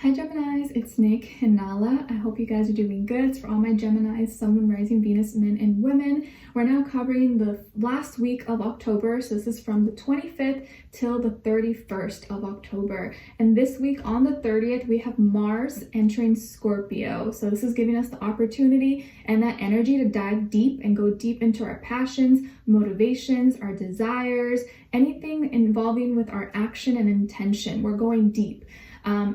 Hi Geminis, it's Nick and Nala. I hope you guys are doing good. It's for all my Geminis, Sun, Moon, Rising, Venus, men, and women. We're now covering the last week of October. So this is from the 25th till the 31st of October. And this week on the 30th, we have Mars entering Scorpio. So this is giving us the opportunity and that energy to dive deep and go deep into our passions, motivations, our desires, anything involving with our action and intention. We're going deep.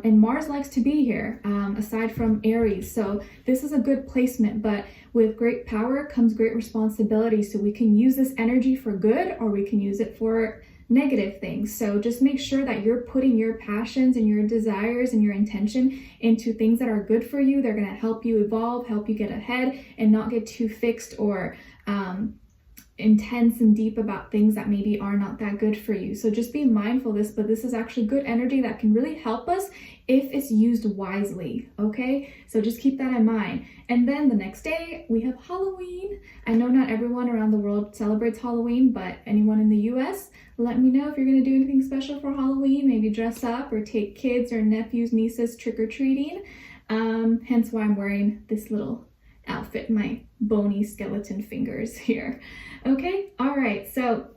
And Mars likes to be here, aside from Aries. So this is a good placement, but with great power comes great responsibility. So we can use this energy for good, or we can use it for negative things. So just make sure that you're putting your passions and your desires and your intention into things that are good for you. They're going to help you evolve, help you get ahead, and not get too fixed or intense and deep about things that maybe are not that good for you. So just be mindful of this, but this is actually good energy that can really help us if it's used wisely, okay? So just keep that in mind. And then the next day we have Halloween. I know not everyone around the world celebrates Halloween, but anyone in the US, let me know if you're gonna do anything special for Halloween, maybe dress up or take kids or nephews, nieces trick-or-treating. Hence why I'm wearing this little outfit, my bony skeleton fingers here. Okay, all right, so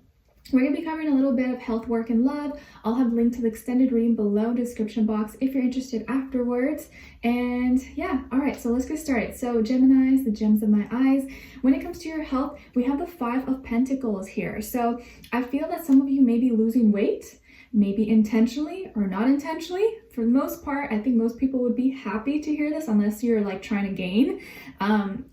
we're gonna be covering a little bit of health, work, and love. I'll have a link to the extended reading below in the description box if you're interested afterwards. And yeah, all right, so let's get started. So Geminis, the gems of my eyes. When it comes to your health, we have the 5 of Pentacles here. So I feel that some of you may be losing weight, maybe intentionally or not intentionally. For the most part, I think most people would be happy to hear this unless you're like trying to gain.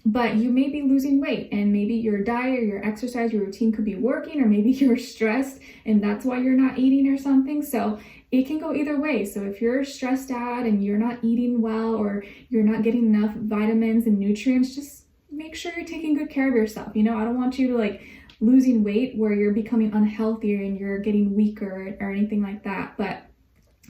But you may be losing weight, and maybe your diet or your exercise, your routine could be working, or maybe you're stressed and that's why you're not eating or something. So it can go either way. So if you're stressed out and you're not eating well, or you're not getting enough vitamins and nutrients, just make sure you're taking good care of yourself. You know, I don't want you to like losing weight where you're becoming unhealthier and you're getting weaker or anything like that. But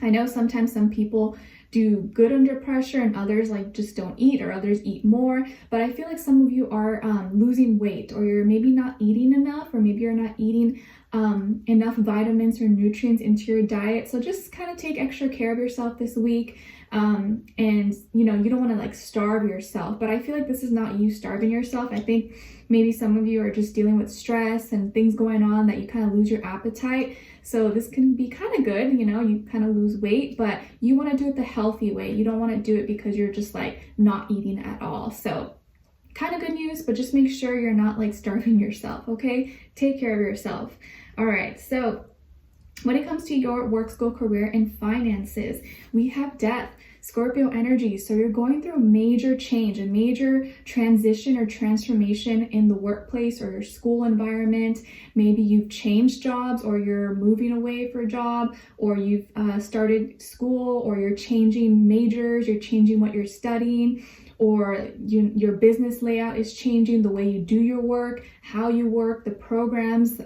I know sometimes some people do good under pressure and others like just don't eat, or others eat more. But I feel like some of you are losing weight, or you're maybe not eating enough, or maybe you're not eating enough vitamins or nutrients into your diet. So just kind of take extra care of yourself this week. And you know, you don't want to like starve yourself, but I feel like this is not you starving yourself. I think maybe some of you are just dealing with stress and things going on that you kind of lose your appetite. So this can be kind of good, you know, you kind of lose weight, but you want to do it the healthy way. You don't want to do it because you're just like not eating at all. So kind of good news, but just make sure you're not like starving yourself, okay? Take care of yourself. All right, so when it comes to your work, school, career, and finances, we have Death, Scorpio energy. So you're going through a major change, a major transition or transformation in the workplace or your school environment. Maybe you've changed jobs, or you're moving away for a job, or you've started school, or you're changing majors, you're changing what you're studying, or your business layout is changing, the way you do your work, how you work, the programs,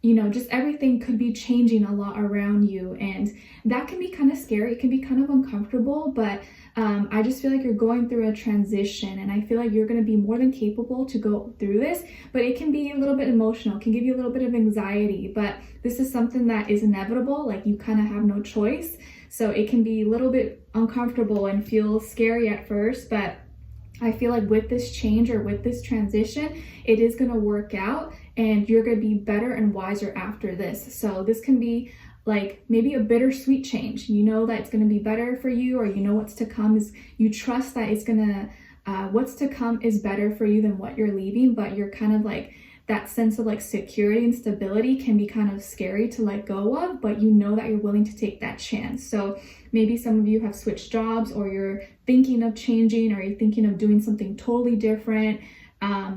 you know, just everything could be changing a lot around you, and that can be kind of scary. It can be kind of uncomfortable, but I just feel like you're going through a transition, and I feel like you're going to be more than capable to go through this, but it can be a little bit emotional, can give you a little bit of anxiety, but this is something that is inevitable. Like, you kind of have no choice. So it can be a little bit uncomfortable and feel scary at first, but I feel like with this change or with this transition, it is going to work out, and you're going to be better and wiser after this. So this can be like maybe a bittersweet change. You know that it's going to be better for you, or you know what's to come is, you trust that it's going to, what's to come is better for you than what you're leaving, but you're kind of like, that sense of like security and stability can be kind of scary to let go of, but you know that you're willing to take that chance. So maybe some of you have switched jobs, or you're thinking of changing, or you're thinking of doing something totally different.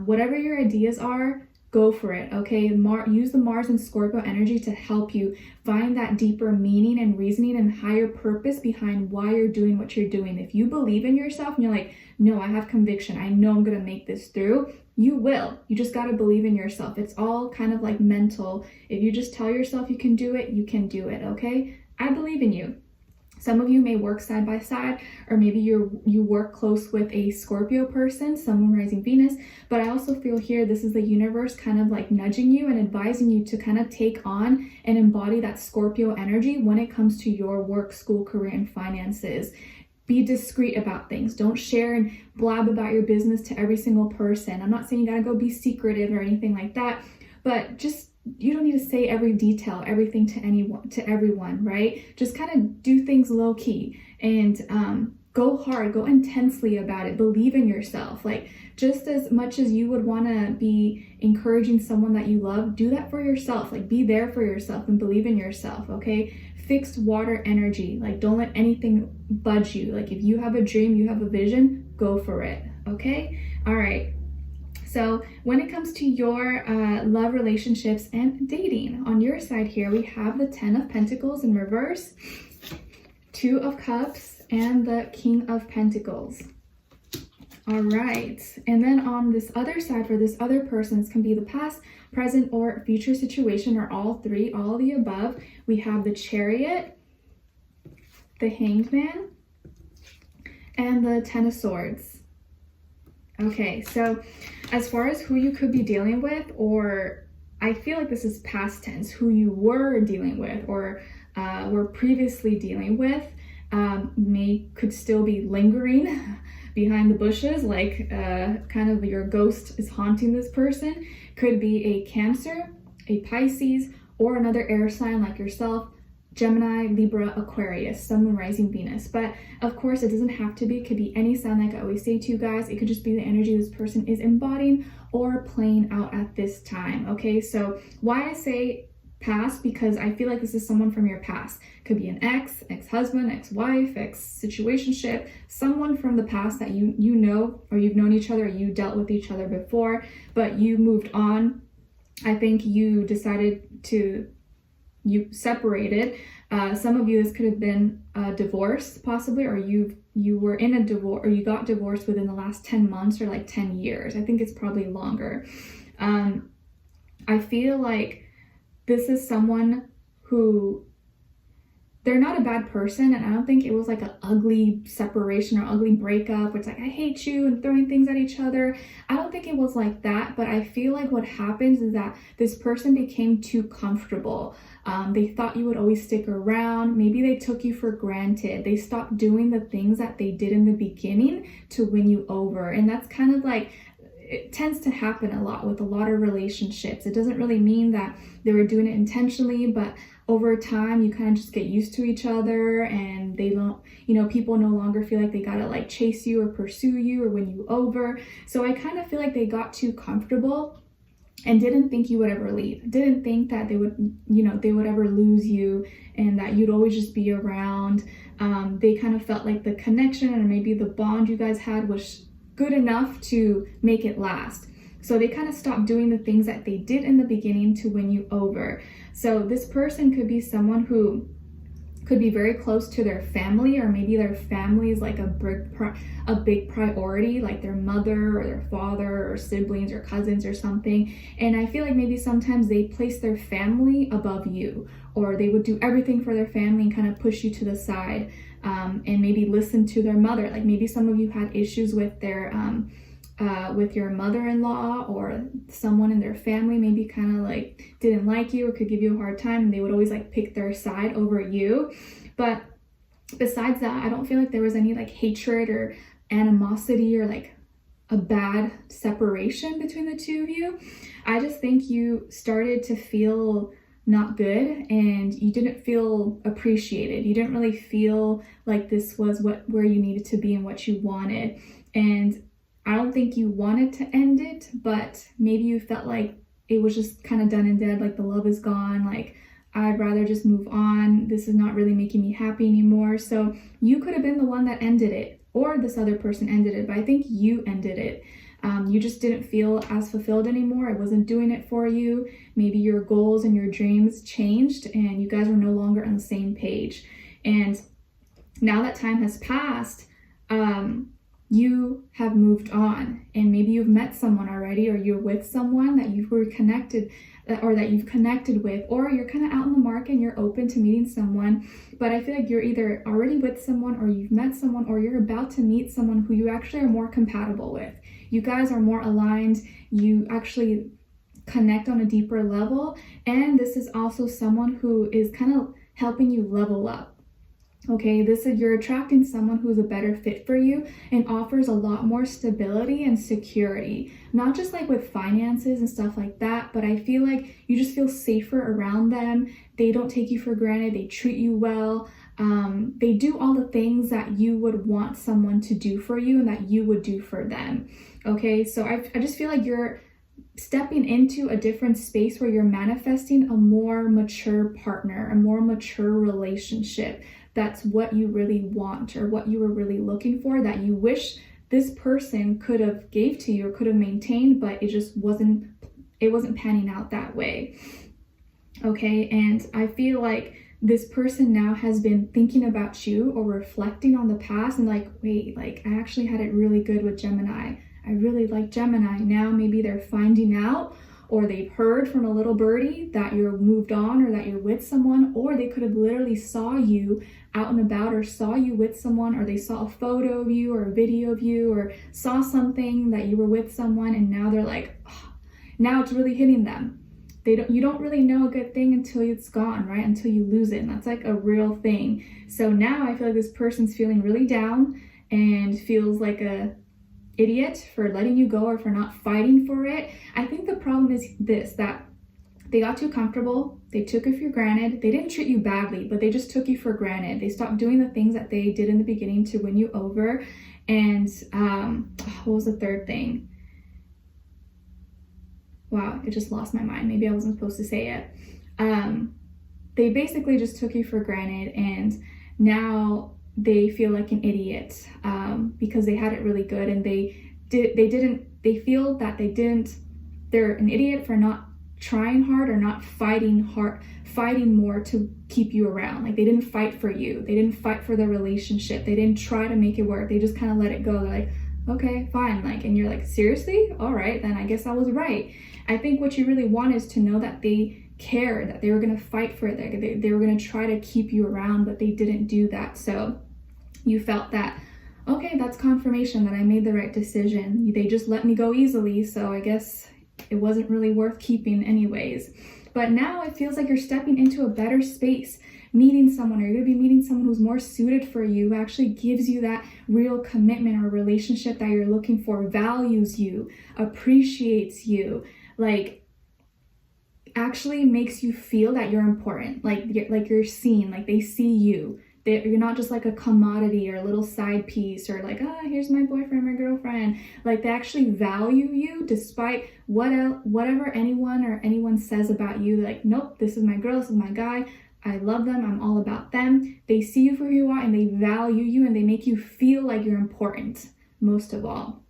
Whatever your ideas are, go for it, okay? Use the Mars and Scorpio energy to help you find that deeper meaning and reasoning and higher purpose behind why you're doing what you're doing. If you believe in yourself and you're like, no, I have conviction, I know I'm gonna make this through, you will. You just gotta believe in yourself. It's all kind of like mental. If you just tell yourself you can do it, you can do it, okay? I believe in you. Some of you may work side by side, or maybe you work close with a Scorpio person, Sun, Moon, Rising, Venus. But I also feel here this is the universe kind of like nudging you and advising you to kind of take on and embody that Scorpio energy when it comes to your work, school, career, and finances. Be discreet about things. Don't share and blab about your business to every single person. I'm not saying you gotta go be secretive or anything like that, but just, you don't need to say every detail, everything to everyone, right? Just kind of do things low key and go hard, go intensely about it. Believe in yourself. Like, just as much as you would want to be encouraging someone that you love, do that for yourself. Like, be there for yourself and believe in yourself, okay? Fixed water energy. Like, don't let anything budge you. Like, if you have a dream, you have a vision, go for it, okay? All right. So when it comes to your love, relationships, and dating, on your side here, we have the 10 of Pentacles in reverse, 2 of Cups, and the King of Pentacles. All right. And then on this other side, for this other person, this can be the past, present, or future situation, or all three, all of the above. We have the Chariot, the Hanged Man, and the 10 of Swords. Okay, so as far as who you could be dealing with, or I feel like this is past tense, who you were dealing with or were previously dealing with, could still be lingering behind the bushes, like kind of your ghost is haunting this person. Could be a Cancer, a Pisces, or another air sign like yourself, Gemini, Libra, Aquarius, Sun, Moon, Rising, Venus. But of course, it doesn't have to be. It could be any sign, like I always say to you guys. It could just be the energy this person is embodying or playing out at this time. Okay, so why I say past, because I feel like this is someone from your past. Could be an ex, ex-husband, ex-wife, ex-situationship, someone from the past that you know, or you've known each other, or you dealt with each other before, but you moved on. I think you decided to, you separated. Some of you, this could have been a divorce possibly, or you were in a divorce, or you got divorced within the last 10 months or like 10 years. I think it's probably longer. I feel like this is someone who, they're not a bad person, and I don't think it was like an ugly separation or ugly breakup where it's like, I hate you, and throwing things at each other. I don't think it was like that, but I feel like what happens is that this person became too comfortable. They thought you would always stick around. Maybe they took you for granted. They stopped doing the things that they did in the beginning to win you over. And that's kind of like, it tends to happen a lot with a lot of relationships. It doesn't really mean that they were doing it intentionally, but over time you kind of just get used to each other, and they don't, people no longer feel like they gotta like chase you or pursue you or win you over. So I kind of feel like they got too comfortable and didn't think you would ever leave. Didn't think that they would, they would ever lose you and that you'd always just be around. They kind of felt like the connection and maybe the bond you guys had was good enough to make it last. So they kind of stopped doing the things that they did in the beginning to win you over. So this person could be someone who could be very close to their family, or maybe their family is like a big priority, like their mother or their father or siblings or cousins or something. And I feel like maybe sometimes they place their family above you, or they would do everything for their family and kind of push you to the side, and maybe listen to their mother. Like maybe some of you had issues with their with your mother-in-law, or someone in their family maybe kind of like didn't like you or could give you a hard time, and they would always like pick their side over you. But besides that, I don't feel like there was any like hatred or animosity or like a bad separation between the two of you. I just think you started to feel not good, and you didn't feel appreciated. You didn't really feel like this was where you needed to be and what you wanted. And I don't think you wanted to end it, but maybe you felt like it was just kind of done and dead, like the love is gone, like I'd rather just move on. This is not really making me happy anymore. So you could have been the one that ended it, or this other person ended it, but I think you ended it. You just didn't feel as fulfilled anymore. It wasn't doing it for you. Maybe your goals and your dreams changed, and you guys were no longer on the same page. And now that time has passed, you have moved on, and maybe you've met someone already, or you're with someone that you were connected or that you've connected with, or you're kind of out in the market and you're open to meeting someone. But I feel like you're either already with someone, or you've met someone, or you're about to meet someone who you actually are more compatible with. You guys are more aligned. You actually connect on a deeper level. And this is also someone who is kind of helping you level up. Okay, you're attracting someone who's a better fit for you and offers a lot more stability and security. Not just like with finances and stuff like that, but I feel like you just feel safer around them. They don't take you for granted. They treat you well. They do all the things that you would want someone to do for you and that you would do for them. Okay, so I just feel like you're stepping into a different space where you're manifesting a more mature partner, a more mature relationship. That's what you really want, or what you were really looking for, that you wish this person could have gave to you or could have maintained, but it just wasn't panning out that way. Okay, and I feel like this person now has been thinking about you or reflecting on the past and like, wait, like I actually had it really good with Gemini. I really like Gemini. Now maybe they're finding out, or they've heard from a little birdie that you're moved on, or that you're with someone, or they could have literally saw you out and about, or saw you with someone, or they saw a photo of you or a video of you, or saw something that you were with someone, and now they're like, oh, now it's really hitting them. You don't really know a good thing until it's gone, right? Until you lose it. And that's like a real thing. So now I feel like this person's feeling really down and feels like a idiot for letting you go or for not fighting for it. I think the problem is this, that they got too comfortable. They took you for granted. They didn't treat you badly, but they just took you for granted. They stopped doing the things that they did in the beginning to win you over. And what was the third thing? Wow, it just lost my mind. Maybe I wasn't supposed to say it. They basically just took you for granted, and now they feel like an idiot because they had it really good, and they feel that they're an idiot for not trying hard or not fighting more to keep you around. Like they didn't fight for you. They didn't fight for the relationship. They didn't try to make it work. They just kind of let it go. They're like, okay, fine. Like, and you're like, seriously? All right, then I guess I was right. I think what you really want is to know that they cared, that they were going to fight for it. They were going to try to keep you around, but they didn't do that. So you felt that, okay, that's confirmation that I made the right decision. They just let me go easily, so I guess it wasn't really worth keeping anyways. But now it feels like you're stepping into a better space, meeting someone, or you're going to be meeting someone who's more suited for you, who actually gives you that real commitment or relationship that you're looking for, values you, appreciates you, like actually makes you feel that you're important, like you're seen, like they see you. You're not just like a commodity or a little side piece, or like, here's my boyfriend, my girlfriend. Like they actually value you despite whatever anyone says about you. Like, nope, this is my girl, this is my guy. I love them. I'm all about them. They see you for who you are, and they value you, and they make you feel like you're important most of all.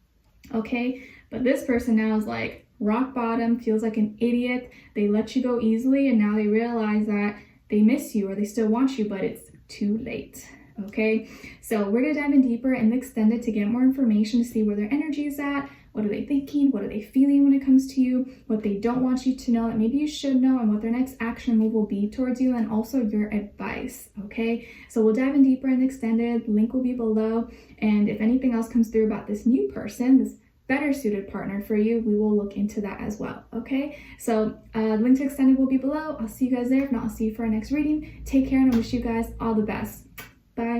Okay, but this person now is like rock bottom, feels like an idiot. They let you go easily, and now they realize that they miss you or they still want you, but it's too late. Okay, so we're gonna dive in deeper and extend it to get more information, to see where their energy is at, what are they thinking, what are they feeling when it comes to you, what they don't want you to know that maybe you should know, and what their next action move will be towards you, and also your advice. Okay, so we'll dive in deeper and extended. Link will be below, and if anything else comes through about this new person, this better suited partner for you, we will look into that as well. Okay, so link to extended will be below. I'll see you guys there. If not, I'll see you for our next reading. Take care, and I wish you guys all the best. Bye.